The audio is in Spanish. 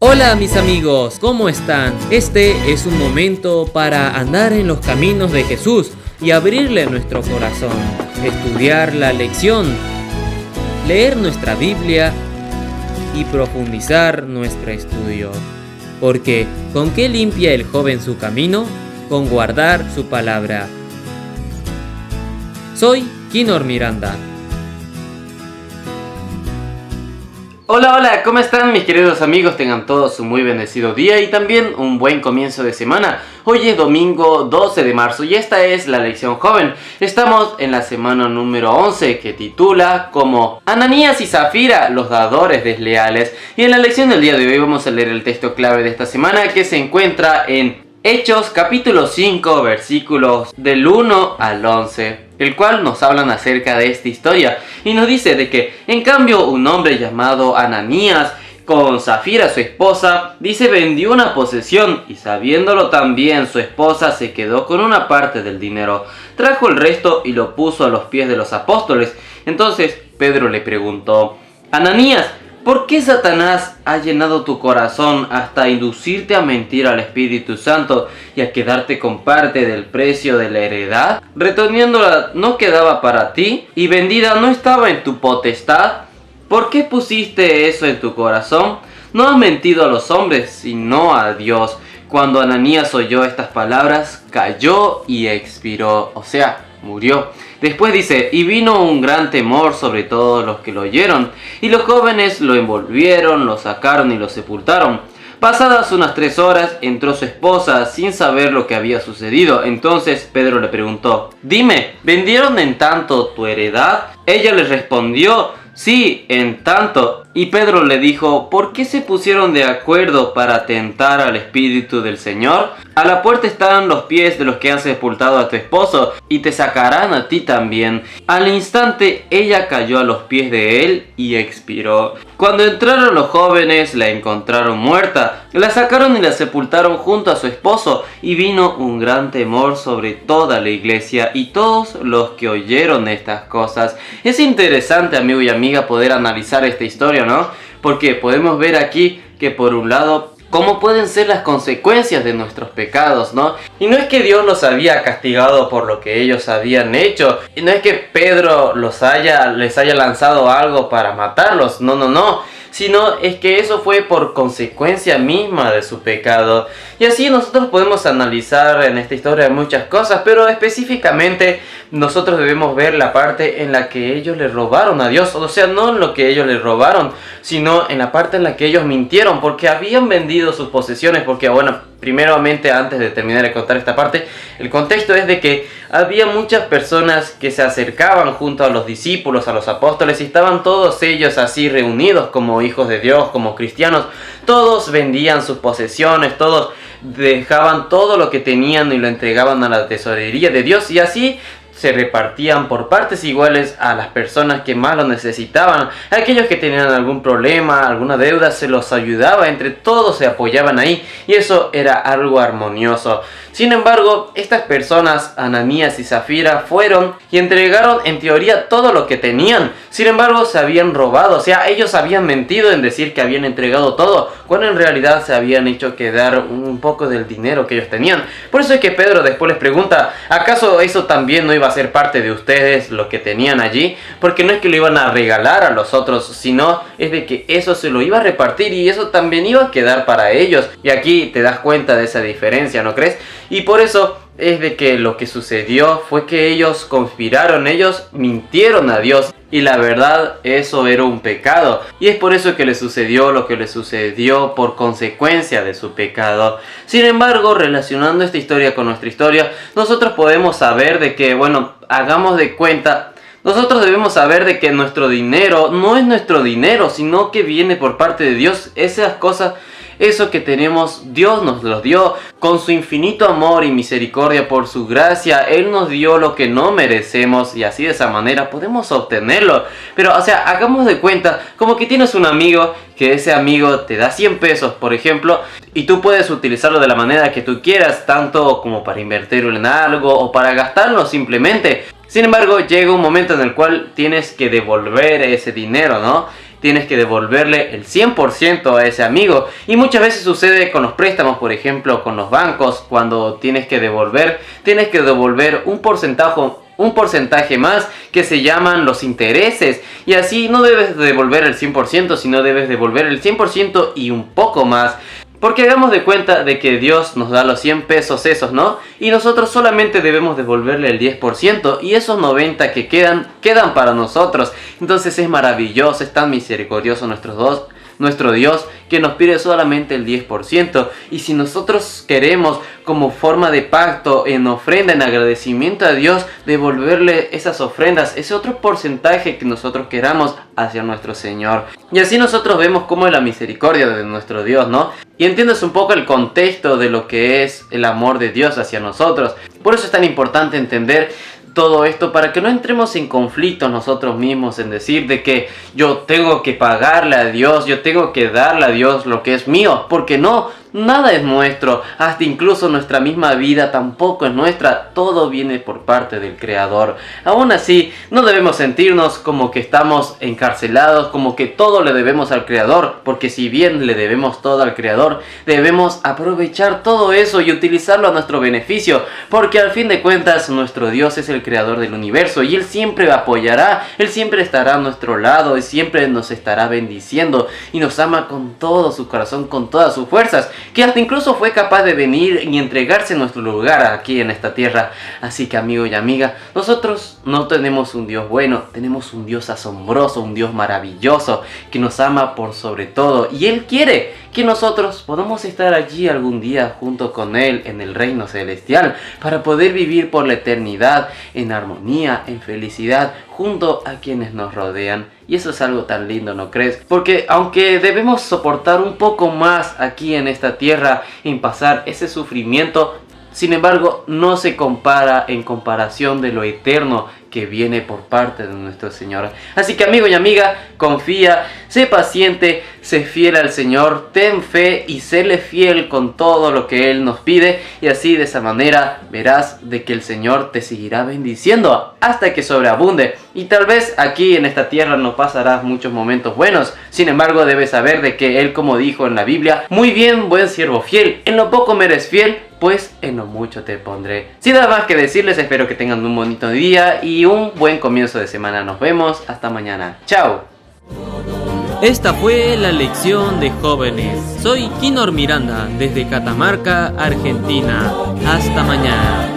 Hola mis amigos, ¿cómo están? Este es un momento para andar en los caminos de Jesús y abrirle nuestro corazón, estudiar la lección, leer nuestra Biblia y profundizar nuestro estudio. Porque ¿con qué limpia el joven su camino? Con guardar su palabra. Soy Kinor Miranda. Hola, ¿cómo están mis queridos amigos? Tengan todos un muy bendecido día y también un buen comienzo de semana. Hoy es domingo 12 de marzo y esta es la lección joven. Estamos en la semana número 11 que titula como Ananías y Zafira, los dadores desleales. Y en la lección del día de hoy vamos a leer el texto clave de esta semana que se encuentra en Hechos capítulo 5 versículos del 1 al 11, el cual nos hablan acerca de esta historia y nos dice de que en cambio un hombre llamado Ananías con Zafira su esposa, dice, vendió una posesión y sabiéndolo también su esposa se quedó con una parte del dinero, trajo el resto y lo puso a los pies de los apóstoles. Entonces Pedro le preguntó: Ananías, ¿por qué Satanás ha llenado tu corazón hasta inducirte a mentir al Espíritu Santo y a quedarte con parte del precio de la heredad? Reteniéndola no quedaba para ti y vendida no estaba en tu potestad. ¿Por qué pusiste eso en tu corazón? No has mentido a los hombres, sino a Dios. Cuando Ananías oyó estas palabras, cayó y expiró, o sea, murió. Después dice, y vino un gran temor sobre todos los que lo oyeron, y los jóvenes lo envolvieron, lo sacaron y lo sepultaron. Pasadas unas 3 horas, entró su esposa sin saber lo que había sucedido. Entonces Pedro le preguntó, dime, ¿vendieron en tanto tu heredad? Ella le respondió, sí, en tanto. Y Pedro le dijo, ¿por qué se pusieron de acuerdo para tentar al Espíritu del Señor? A la puerta están los pies de los que han sepultado a tu esposo, y te sacarán a ti también. Al instante ella cayó a los pies de él y expiró. Cuando entraron los jóvenes la encontraron muerta, la sacaron y la sepultaron junto a su esposo, y vino un gran temor sobre toda la iglesia y todos los que oyeron estas cosas. Es interesante, amigo y amiga, poder analizar esta historia, ¿no? Porque podemos ver aquí que por un lado cómo pueden ser las consecuencias de nuestros pecados, ¿no? Y no es que Dios los había castigado por lo que ellos habían hecho, y no es que Pedro les haya lanzado algo para matarlos, no, sino es que eso fue por consecuencia misma de su pecado. Y así nosotros podemos analizar en esta historia muchas cosas, pero específicamente nosotros debemos ver la parte en la que ellos le robaron a Dios, o sea, no en lo que ellos le robaron, sino en la parte en la que ellos mintieron, porque habían vendido sus posesiones, porque bueno, primeramente antes de terminar de contar esta parte, el contexto es de que había muchas personas que se acercaban junto a los discípulos, a los apóstoles, y estaban todos ellos así reunidos como hijos de Dios, como cristianos. Todos vendían sus posesiones, todos dejaban todo lo que tenían y lo entregaban a la tesorería de Dios, y así se repartían por partes iguales a las personas que más lo necesitaban. Aquellos que tenían algún problema, alguna deuda, se los ayudaba, entre todos se apoyaban ahí, y eso era algo armonioso. Sin embargo, estas personas, Ananías y Zafira, fueron y entregaron en teoría todo lo que tenían. Sin embargo, se habían robado, o sea, ellos habían mentido en decir que habían entregado todo, cuando en realidad se habían hecho quedar un poco del dinero que ellos tenían. Por eso es que Pedro después les pregunta, ¿acaso eso también no iba a ser parte de ustedes lo que tenían allí? Porque no es que lo iban a regalar a los otros, sino es de que eso se lo iba a repartir y eso también iba a quedar para ellos. Y aquí te das cuenta de esa diferencia, ¿no crees? Y por eso es de que lo que sucedió fue que ellos conspiraron, ellos mintieron a Dios, y la verdad, eso era un pecado, y es por eso que le sucedió lo que le sucedió por consecuencia de su pecado. Sin embargo, relacionando esta historia con nuestra historia, nosotros podemos saber de que, bueno, hagamos de cuenta, nosotros debemos saber de que nuestro dinero no es nuestro dinero, sino que viene por parte de Dios. Esas cosas, eso que tenemos, Dios nos los dio con su infinito amor y misericordia, por su gracia. Él nos dio lo que no merecemos y así de esa manera podemos obtenerlo. Pero, o sea, hagamos de cuenta como que tienes un amigo, que ese amigo te da 100 pesos, por ejemplo, y tú puedes utilizarlo de la manera que tú quieras, tanto como para invertirlo en algo o para gastarlo simplemente. Sin embargo, llega un momento en el cual tienes que devolver ese dinero, ¿no? tienes que devolverle el 100% a ese amigo. Y muchas veces sucede con los préstamos, por ejemplo, con los bancos, cuando tienes que devolver un porcentaje más que se llaman los intereses, y así no debes devolver el 100%, sino debes devolver el 100% y un poco más. Porque hagamos de cuenta de que Dios nos da los 100 pesos esos, ¿no? Y nosotros solamente debemos devolverle el 10% y esos 90 que quedan para nosotros. Entonces es maravilloso, es tan misericordioso nuestro Dios, que nos pide solamente el 10%. Y si nosotros queremos, como forma de pacto, en ofrenda, en agradecimiento a Dios, devolverle esas ofrendas, ese otro porcentaje que nosotros queramos hacia nuestro Señor. Y así nosotros vemos cómo es la misericordia de nuestro Dios, ¿no? Y entiendes un poco el contexto de lo que es el amor de Dios hacia nosotros. Por eso es tan importante entender todo esto, para que no entremos en conflicto nosotros mismos en decir de que yo tengo que pagarle a Dios, yo tengo que darle a Dios lo que es mío, porque no, nada es nuestro, hasta incluso nuestra misma vida tampoco es nuestra, todo viene por parte del Creador. Aún así, no debemos sentirnos como que estamos encarcelados, como que todo le debemos al Creador, porque si bien le debemos todo al Creador, debemos aprovechar todo eso y utilizarlo a nuestro beneficio, porque al fin de cuentas nuestro Dios es el Creador del universo y Él siempre apoyará, Él siempre estará a nuestro lado y siempre nos estará bendiciendo y nos ama con todo su corazón, con todas sus fuerzas, que hasta incluso fue capaz de venir y entregarse en nuestro lugar aquí en esta tierra. Así que, amigo y amiga, nosotros no tenemos un Dios bueno, tenemos un Dios asombroso, un Dios maravilloso, que nos ama por sobre todo, y Él quiere que nosotros podamos estar allí algún día junto con Él en el reino celestial, para poder vivir por la eternidad en armonía, en felicidad, junto a quienes nos rodean. Y eso es algo tan lindo, ¿no crees? Porque aunque debemos soportar un poco más aquí en esta tierra, en pasar ese sufrimiento, sin embargo, no se compara en comparación de lo eterno que viene por parte de nuestro Señor. Así que, amigo y amiga, confía, sé paciente, sé fiel al Señor, ten fe y séle fiel con todo lo que Él nos pide, y así de esa manera verás de que el Señor te seguirá bendiciendo hasta que sobreabunde. Y tal vez aquí en esta tierra no pasarás muchos momentos buenos, sin embargo debes saber de que Él, como dijo en la Biblia, muy bien, buen siervo fiel, en lo poco me eres fiel, pues en lo mucho te pondré. Sin nada más que decirles, espero que tengan un bonito día y un buen comienzo de semana. Nos vemos, hasta mañana. Chao. Esta fue la lección de jóvenes. Soy Kinor Miranda desde Catamarca, Argentina. Hasta mañana.